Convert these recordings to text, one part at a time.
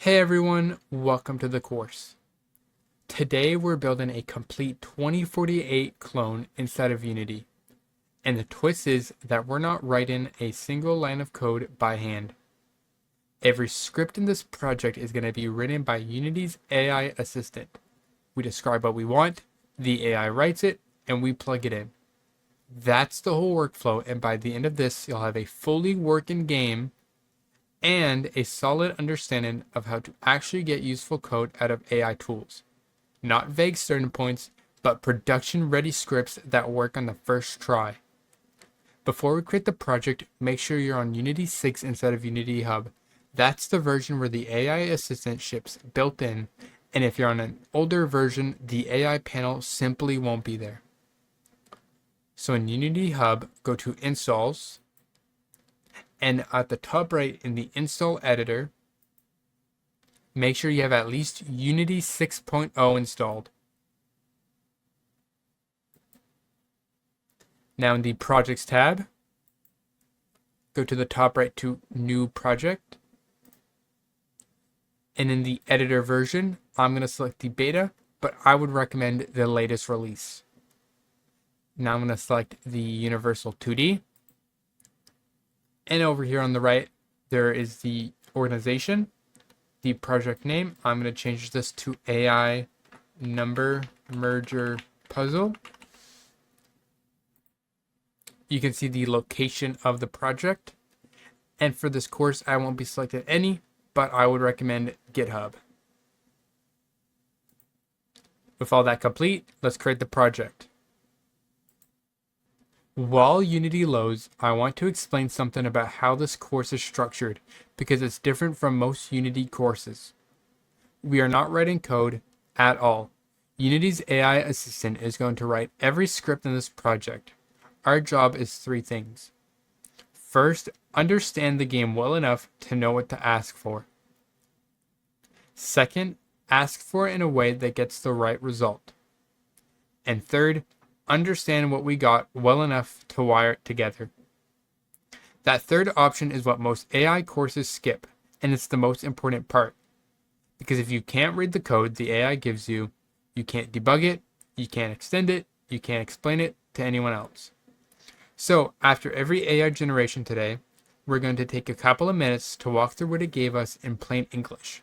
Hey everyone, welcome to the course. Today we're building a complete 2048 clone inside of Unity. And the twist is that we're not writing a single line of code by hand. Every script in this project is going to be written by Unity's AI assistant. We describe what we want, the AI writes it, and we plug it in. That's the whole workflow, and by the end of this, you'll have a fully working game and a solid understanding of how to actually get useful code out of AI tools. Not vague starting points, but production-ready scripts that work on the first try. Before we create the project, make sure you're on Unity 6 instead of Unity Hub. That's the version where the AI assistant ships built in, and if you're on an older version, the AI panel simply won't be there. So in Unity Hub, go to Installs, and at the top right in the install editor, make sure you have at least Unity 6.0 installed. Now in the Projects tab, go to the top right to New Project. And in the editor version, I'm going to select the beta, but I would recommend the latest release. Now I'm going to select the Universal 2D. And over here on the right, there is the organization, the project name. I'm going to change this to AI Number Merger Puzzle. You can see the location of the project. And for this course, I won't be selecting any, but I would recommend GitHub. With all that complete, let's create the project. While Unity loads, I want to explain something about how this course is structured because it's different from most Unity courses. We are not writing code at all. Unity's AI assistant is going to write every script in this project. Our job is three things. First, understand the game well enough to know what to ask for. Second, ask for it in a way that gets the right result. And third, understand what we got well enough to wire it together. That third option is what most AI courses skip, and it's the most important part. Because if you can't read the code the AI gives you, you can't debug it, you can't extend it, you can't explain it to anyone else. So after every AI generation today, we're going to take a couple of minutes to walk through what it gave us in plain English.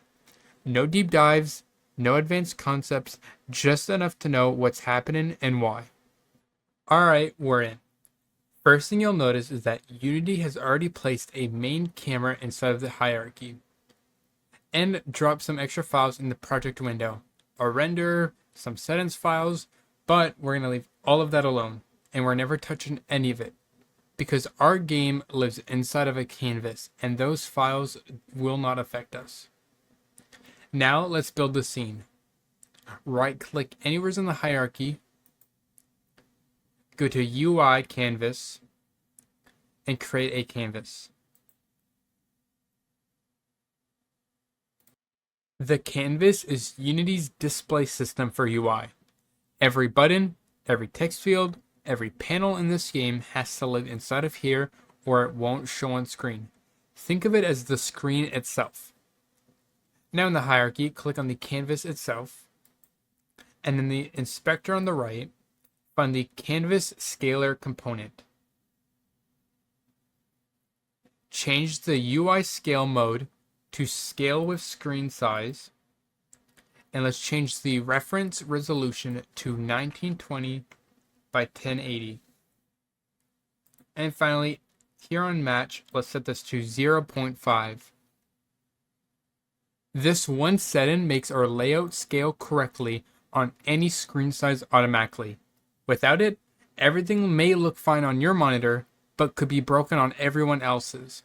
No deep dives, no advanced concepts, just enough to know what's happening and why. Alright, we're in. First thing you'll notice is that Unity has already placed a main camera inside of the hierarchy and dropped some extra files in the project window. A render, some settings files, but we're going to leave all of that alone and we're never touching any of it because our game lives inside of a canvas and those files will not affect us. Now let's build the scene. Right click anywhere in the hierarchy, go to UI canvas, and create a canvas. The canvas is Unity's display system for UI. Every button, every text field, every panel in this game has to live inside of here or it won't show on screen. Think of it as the screen itself. Now in the hierarchy, click on the canvas itself, and in the inspector on the right, find the canvas scaler component. Change the UI scale mode to scale with screen size, and let's change the reference resolution to 1920 by 1080. And finally, here on match, let's set this to 0.5. This one setting makes our layout scale correctly on any screen size automatically. Without it, everything may look fine on your monitor, but could be broken on everyone else's.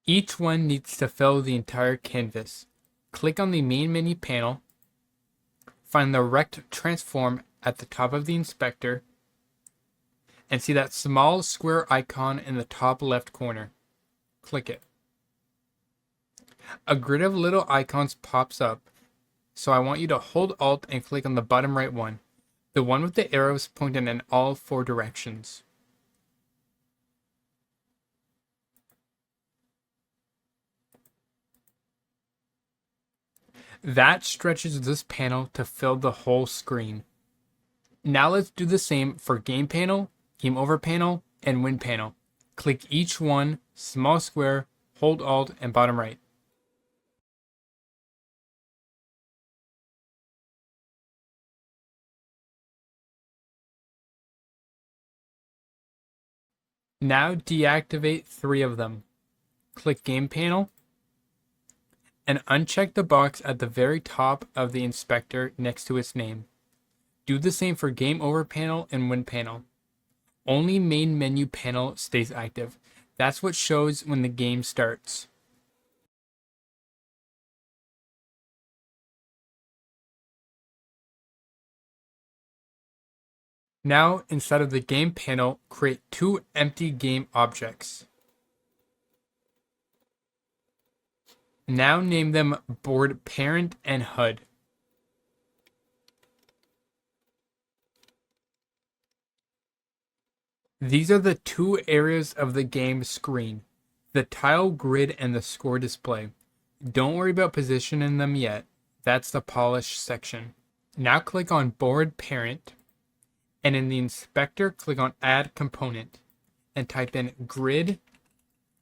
Each one needs to fill the entire canvas. Click on the main menu panel, find the rect transform at the top of the inspector, and see that small square icon in the top left corner. Click it. A grid of little icons pops up, so I want you to hold Alt and click on the bottom right one, the one with the arrows pointing in all four directions. That stretches this panel to fill the whole screen. Now let's do the same for game panel, game over panel, and win panel. Click each one, small square, hold Alt, and bottom right. Now deactivate 3 of them. Click game panel and uncheck the box at the very top of the inspector next to its name. Do the same for game over panel and win panel. Only main menu panel stays active. That's what shows when the game starts. Now, inside of the game panel, create 2 empty game objects. Now name them board parent and HUD. These are the 2 areas of the game screen, the tile grid and the score display. Don't worry about positioning them yet. That's the polish section. Now click on board parent, and in the inspector, click on add component and type in grid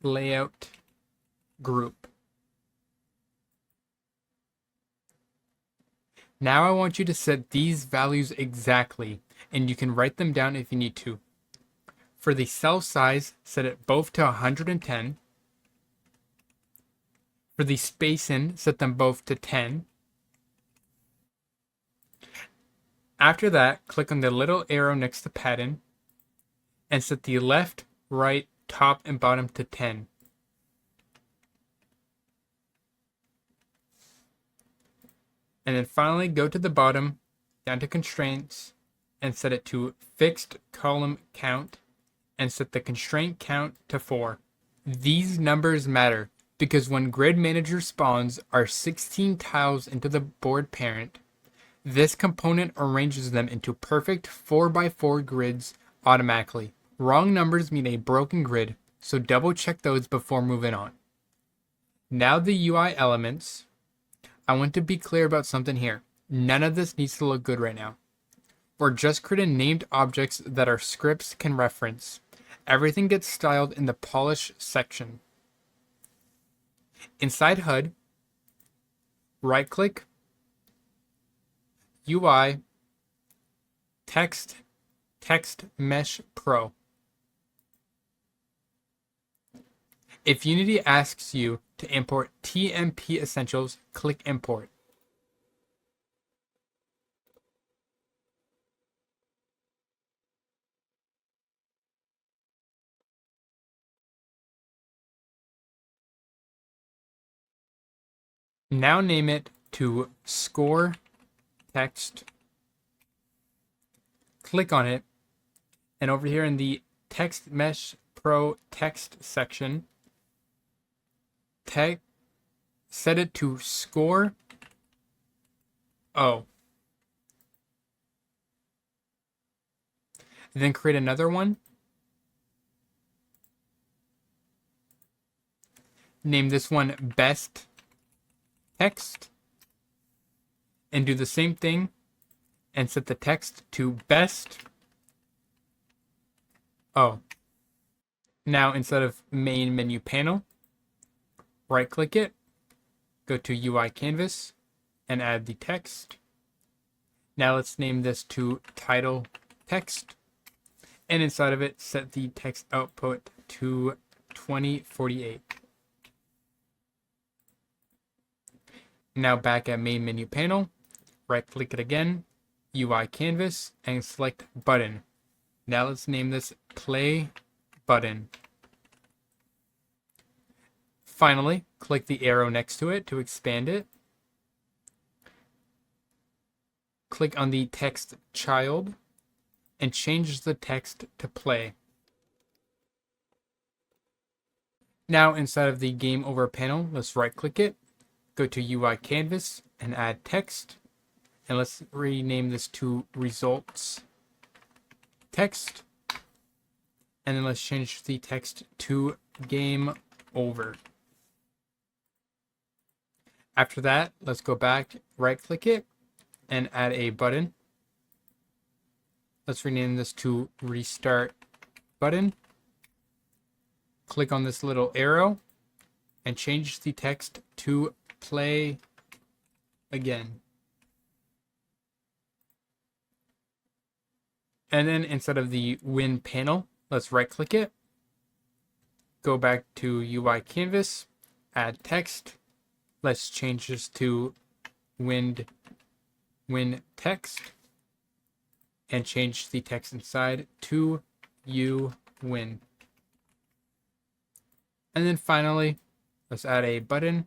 layout group. Now I want you to set these values exactly, and you can write them down if you need to. For the cell size, set it both to 110. For the spacing, set them both to 10. After that, click on the little arrow next to padding and set the left, right, top, and bottom to 10. And then finally go to the bottom, down to constraints, and set it to fixed column count and set the constraint count to 4. These numbers matter because when Grid Manager spawns our 16 tiles into the board parent, this component arranges them into perfect 4x4 grids automatically. Wrong numbers mean a broken grid, so double check those before moving on. Now the UI elements. I want to be clear about something here. None of this needs to look good right now. We're just creating named objects that our scripts can reference. Everything gets styled in the polish section. Inside HUD, right-click, UI, Text Mesh Pro. If Unity asks you to import TMP Essentials, click Import. Now name it to Score Text. Click on it, and over here in the Text Mesh Pro text section, set it to Score O. Then create another one. Name this one Best Text. And do the same thing and set the text to Best O. Now instead of main menu panel, right click it, go to UI Canvas and add the text. Now let's name this to title text. And inside of it, set the text output to 2048. Now back at main menu panel, right click it again, UI Canvas, and select button. Now let's name this play button. Finally, click the arrow next to it to expand it. Click on the text child and change the text to play. Now inside of the game over panel, let's right click it, go to UI Canvas and add text. And let's rename this to results text. And then let's change the text to game over. After that, let's go back, right click it, and add a button. Let's rename this to restart button. Click on this little arrow and change the text to play again. And then instead of the Win panel, let's right click it, go back to UI canvas, add text. Let's change this to win text and change the text inside to you win. And then finally, let's add a button.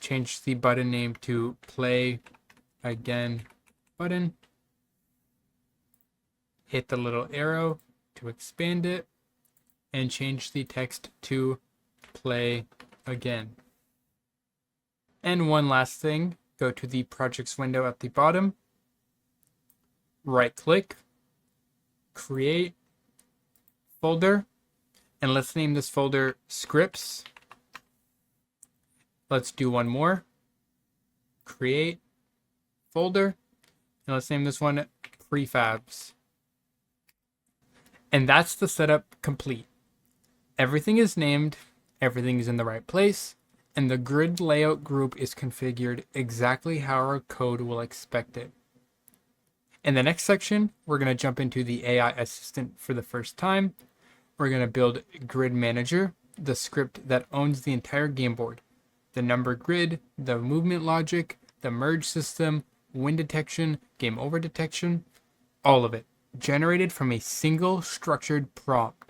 Change the button name to play again button. Hit the little arrow to expand it and change the text to play again. And one last thing, go to the projects window at the bottom, right click, create folder, and let's name this folder scripts. Let's do one more, create folder, and let's name this one prefabs. And that's the setup complete. Everything is named, everything is in the right place, and the grid layout group is configured exactly how our code will expect it. In the next section, we're going to jump into the AI assistant for the first time. We're going to build Grid Manager, the script that owns the entire game board, the number grid, the movement logic, the merge system, win detection, game over detection, all of it, generated from a single structured prompt.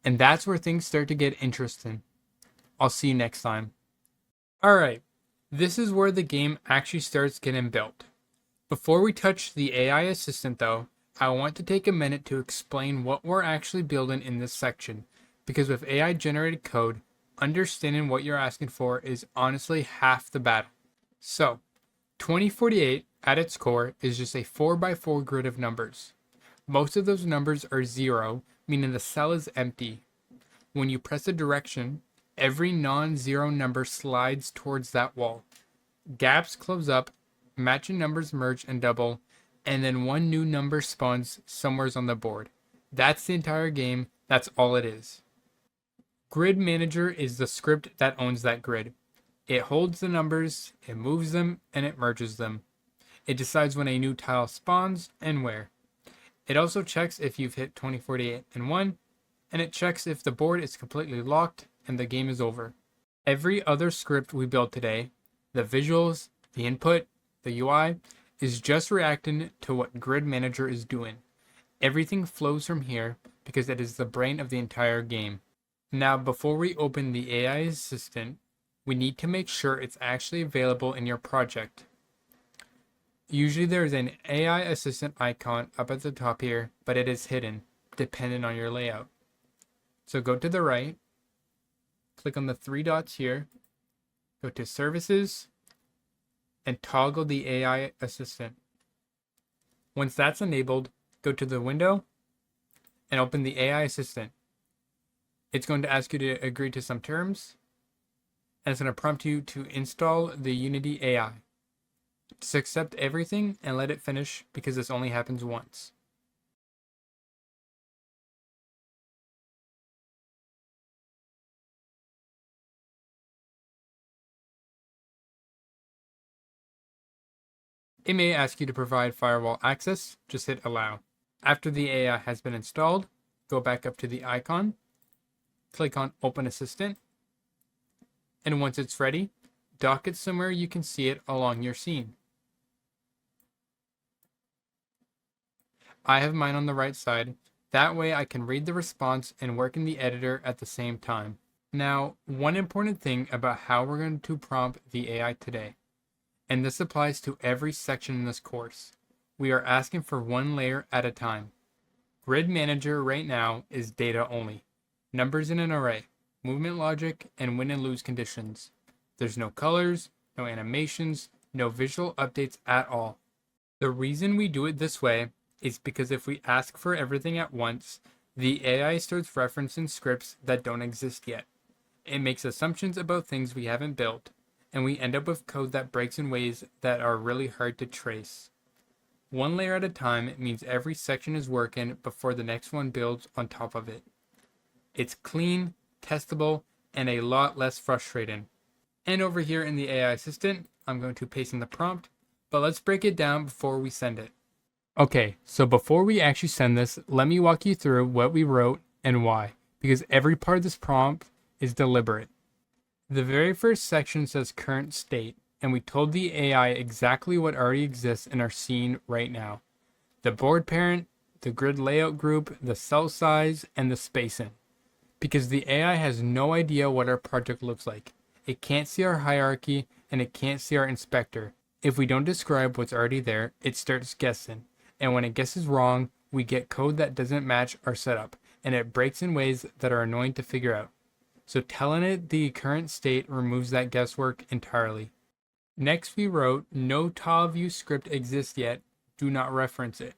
And that's where things start to get interesting. I'll see you next time. Alright, this is where the game actually starts getting built. Before we touch the AI assistant though, I want to take a minute to explain what we're actually building in this section, because with AI generated code, understanding what you're asking for is honestly half the battle. So, 2048 at its core is just a 4x4 grid of numbers. Most of those numbers are 0, meaning the cell is empty. When you press a direction, every non-zero number slides towards that wall. Gaps close up, matching numbers merge and double, and then one new number spawns somewhere on the board. That's the entire game. That's all it is. Grid Manager is the script that owns that grid. It holds the numbers, it moves them, and it merges them. It decides when a new tile spawns and where. It also checks if you've hit 2048 and won, and it checks if the board is completely locked and the game is over. Every other script we built today, the visuals, the input, the UI, is just reacting to what Grid Manager is doing. Everything flows from here because it is the brain of the entire game. Now, before we open the AI assistant, we need to make sure it's actually available in your project. Usually there is an AI assistant icon up at the top here, but it is hidden, depending on your layout. So go to the right, click on the 3 dots here, go to Services, and toggle the AI assistant. Once that's enabled, go to the window and open the AI assistant. It's going to ask you to agree to some terms, and it's going to prompt you to install the Unity AI. Just accept everything and let it finish because this only happens once. It may ask you to provide firewall access, just hit allow. After the AI has been installed, go back up to the icon, click on Open Assistant, and once it's ready, dock it somewhere you can see it along your scene. I have mine on the right side, that way I can read the response and work in the editor at the same time. Now, one important thing about how we're going to prompt the AI today, and this applies to every section in this course. We are asking for one layer at a time. Grid Manager right now is data only. Numbers in an array, movement logic, and win and lose conditions. There's no colors, no animations, no visual updates at all. The reason we do it this way is because if we ask for everything at once, the AI starts referencing scripts that don't exist yet. It makes assumptions about things we haven't built, and we end up with code that breaks in ways that are really hard to trace. One layer at a time means every section is working before the next one builds on top of it. It's clean, testable, and a lot less frustrating. And over here in the AI assistant, I'm going to paste in the prompt, but let's break it down before we send it. Okay, so before we actually send this, let me walk you through what we wrote and why, because every part of this prompt is deliberate. The very first section says current state, and we told the AI exactly what already exists in our scene right now. The board parent, the grid layout group, the cell size, and the spacing. Because the AI has no idea what our project looks like. It can't see our hierarchy, and it can't see our inspector. If we don't describe what's already there, it starts guessing. And when it guesses wrong, we get code that doesn't match our setup, and it breaks in ways that are annoying to figure out. So telling it the current state removes that guesswork entirely. Next we wrote, no tile view script exists yet, do not reference it.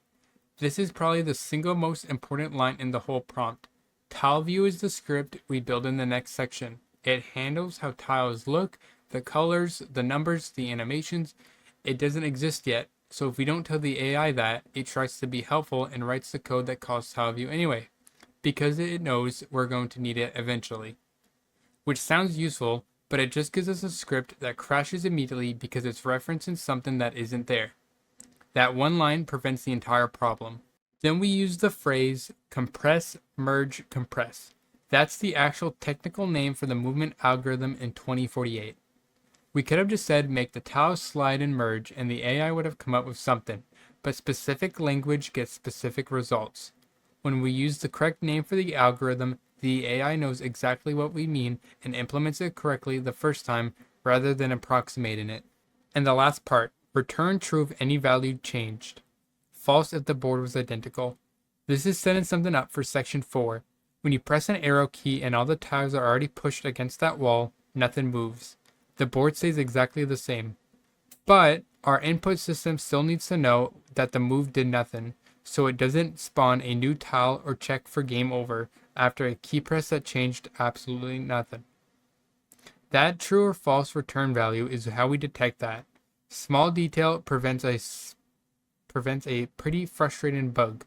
This is probably the single most important line in the whole prompt. Tile view is the script we build in the next section. It handles how tiles look, the colors, the numbers, the animations. It doesn't exist yet, so if we don't tell the AI that, it tries to be helpful and writes the code that calls tile view anyway, because it knows we're going to need it eventually. Which sounds useful, but it just gives us a script that crashes immediately because it's referencing something that isn't there. That one line prevents the entire problem. Then we use the phrase compress, merge, compress. That's the actual technical name for the movement algorithm in 2048. We could have just said make the tiles slide and merge and the AI would have come up with something, but specific language gets specific results. When we use the correct name for the algorithm, the AI knows exactly what we mean and implements it correctly the first time rather than approximating it. And the last part, return true if any value changed. False if the board was identical. This is setting something up for section 4. When you press an arrow key and all the tiles are already pushed against that wall, nothing moves. The board stays exactly the same. But our input system still needs to know that the move did nothing, so it doesn't spawn a new tile or check for game over after a key press that changed absolutely nothing. That true or false return value is how we detect that. Small detail prevents a pretty frustrating bug.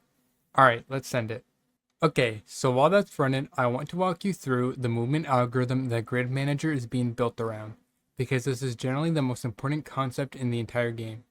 Alright, let's send it. Okay, so while that's running, I want to walk you through the movement algorithm that Grid Manager is being built around, because this is generally the most important concept in the entire game.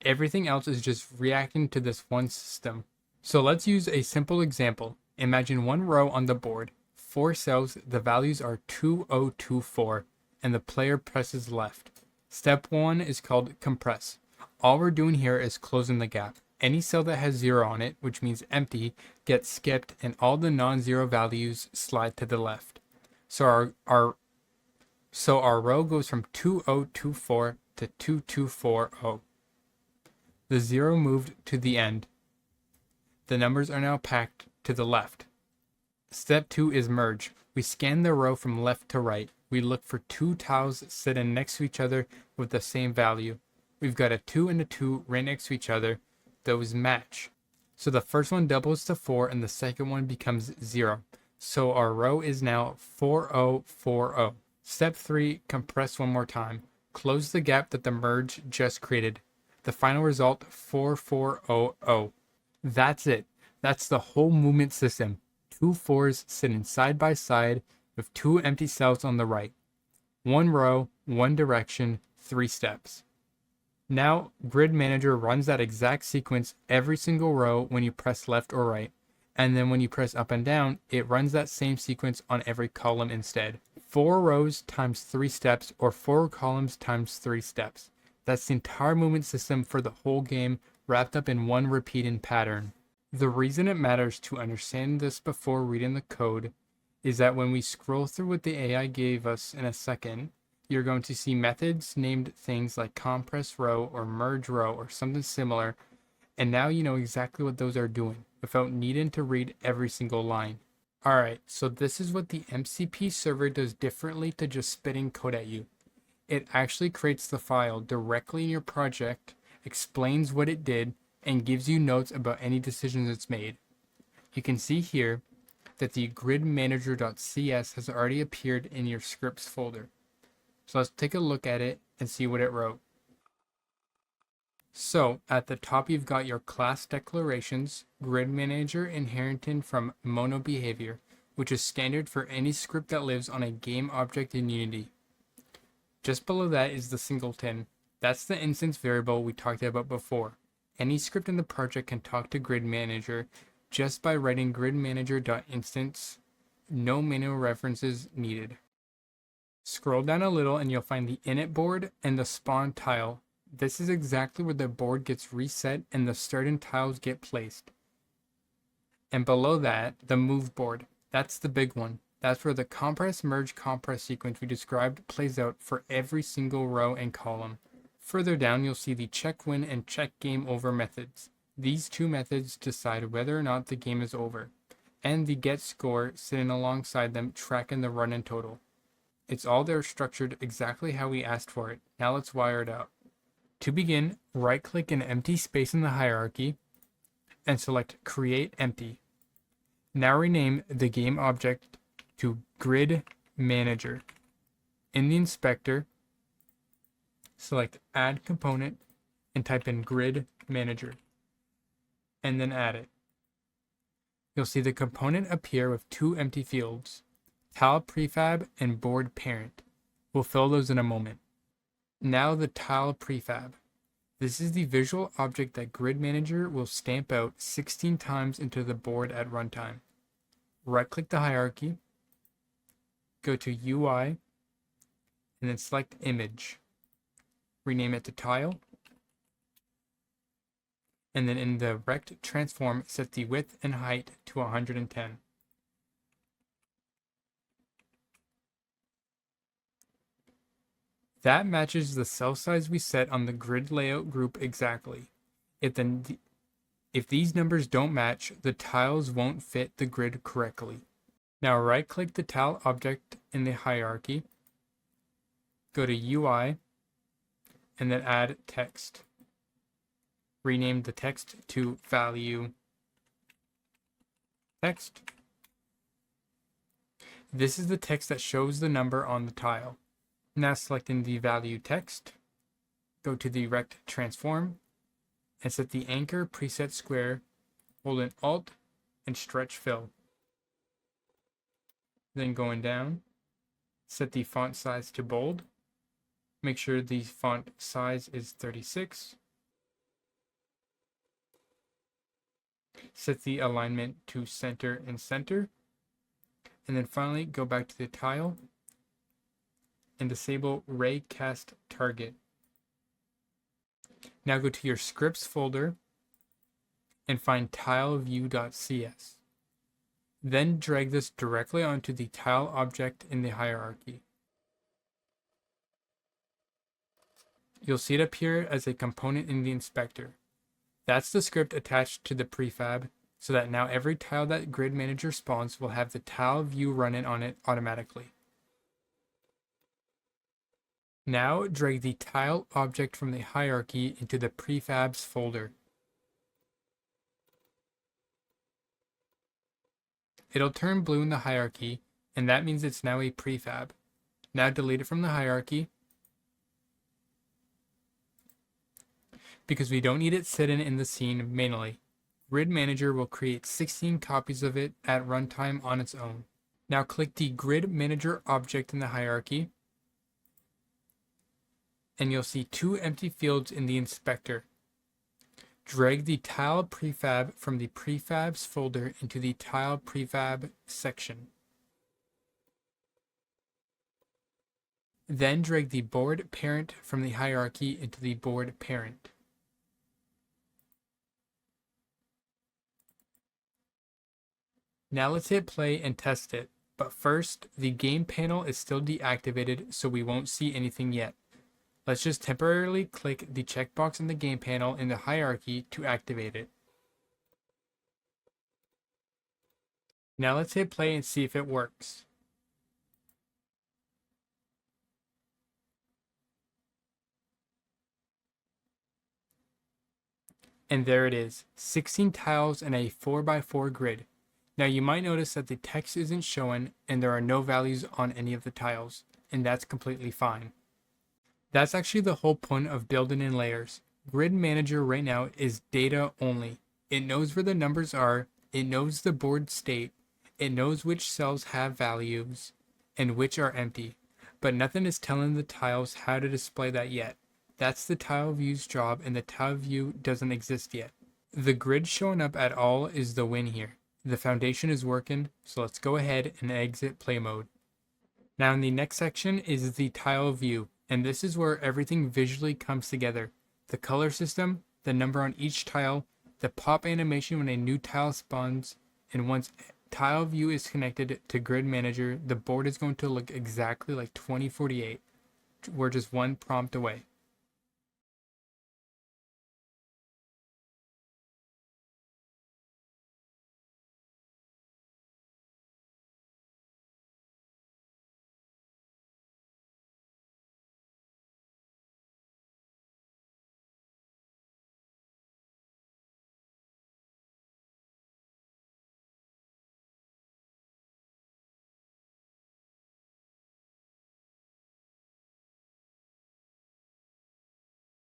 Everything else is just reacting to this one system. So let's use a simple example. Imagine one row on the board, 4 cells, the values are 2024, and the player presses left. Step 1 is called compress. All we're doing here is closing the gap. Any cell that has 0 on it, which means empty, gets skipped and all the non-zero values slide to the left. So our row goes from 2024 to 2240. The 0 moved to the end. The numbers are now packed to the left. Step 2 is merge. We scan the row from left to right. We look for 2 tiles sitting next to each other with the same value. We've got a 2 and a 2 right next to each other. Those match. So the first one doubles to 4 and the second one becomes 0. So our row is now 4040. Step 3, compress one more time. Close the gap that the merge just created. The final result, 4400. That's it. That's the whole movement system. 2 4s sitting side by side with 2 empty cells on the right. 1 row, 1 direction, 3 steps. Now, Grid Manager runs that exact sequence every single row when you press left or right. And then when you press up and down, it runs that same sequence on every column instead. 4 rows times 3 steps, or 4 columns times 3 steps. That's the entire movement system for the whole game wrapped up in one repeating pattern. The reason it matters to understand this before reading the code is that when we scroll through what the AI gave us in a second, you're going to see methods named things like compress row or merge row or something similar, and now you know exactly what those are doing without needing to read every single line. Alright, so this is what the MCP server does differently to just spitting code at you. It actually creates the file directly in your project, explains what it did, and gives you notes about any decisions it's made. You can see here, that the gridmanager.cs has already appeared in your scripts folder. So let's take a look at it and see what it wrote. So at the top, you've got your class declarations, grid manager inherited from mono behavior, which is standard for any script that lives on a game object in Unity. Just below that is the singleton. That's the instance variable we talked about before. Any script in the project can talk to grid manager just by writing gridmanager.instance. No manual references needed. Scroll down a little and you'll find the init board and the spawn tile. This is exactly where the board gets reset and the starting tiles get placed. And below that, the move board. That's the big one. That's where the compress merge compress sequence we described plays out for every single row and column. Further down, you'll see the check win and check game over methods. These two methods decide whether or not the game is over, and the get score sitting alongside them tracking the run and total. It's all there structured exactly how we asked for it. Now let's wire it out. To begin, right-click an empty space in the hierarchy and select Create Empty. Now rename the game object to Grid Manager. In the inspector, select Add Component and type in Grid Manager, and then add it. You'll see the component appear with two empty fields, Tile Prefab and Board Parent. We'll fill those in a moment. Now the Tile Prefab. This is the visual object that Grid Manager will stamp out 16 times into the board at runtime. Right-click the hierarchy, go to UI, and then select Image. Rename it to Tile. And then in the Rect Transform, set the width and height to 110. That matches the cell size we set on the grid layout group exactly. If these numbers don't match, the tiles won't fit the grid correctly. Now right-click the tile object in the hierarchy, go to UI, and then add text. Rename the text to value text. This is the text that shows the number on the tile. Now selecting the value text, go to the Rect Transform and set the anchor preset square, hold an Alt and stretch fill. Then going down, set the font size to bold. Make sure the font size is 36. Set the alignment to center and center. And then finally go back to the tile and disable Raycast Target. Now go to your scripts folder and find tileview.cs. Then drag this directly onto the tile object in the hierarchy. You'll see it appear as a component in the inspector. That's the script attached to the prefab, so that now every tile that Grid Manager spawns will have the tile view running on it automatically. Now drag the tile object from the hierarchy into the prefabs folder. It'll turn blue in the hierarchy, and that means it's now a prefab. Now delete it from the hierarchy, because we don't need it sitting in the scene manually. Grid Manager will create 16 copies of it at runtime on its own. Now click the Grid Manager object in the hierarchy, and you'll see two empty fields in the inspector. Drag the tile prefab from the prefabs folder into the tile prefab section. Then drag the board parent from the hierarchy into the board parent. Now let's hit play and test it. But first, the game panel is still deactivated, so we won't see anything yet. Let's just temporarily click the checkbox in the game panel in the hierarchy to activate it. Now let's hit play and see if it works. And there it is, 16 tiles in a 4x4 grid. Now you might notice that the text isn't showing and there are no values on any of the tiles, and that's completely fine. That's actually the whole point of building in layers. Grid Manager right now is data only. It knows where the numbers are, it knows the board state, it knows which cells have values and which are empty, but nothing is telling the tiles how to display that yet. That's the tile view's job, and the tile view doesn't exist yet. The grid showing up at all is the win here. The foundation is working, so let's go ahead and exit play mode. Now in the next section is the tile view, and this is where everything visually comes together. The color system, the number on each tile, the pop animation when a new tile spawns, and once tile view is connected to Grid Manager, the board is going to look exactly like 2048. We're just one prompt away.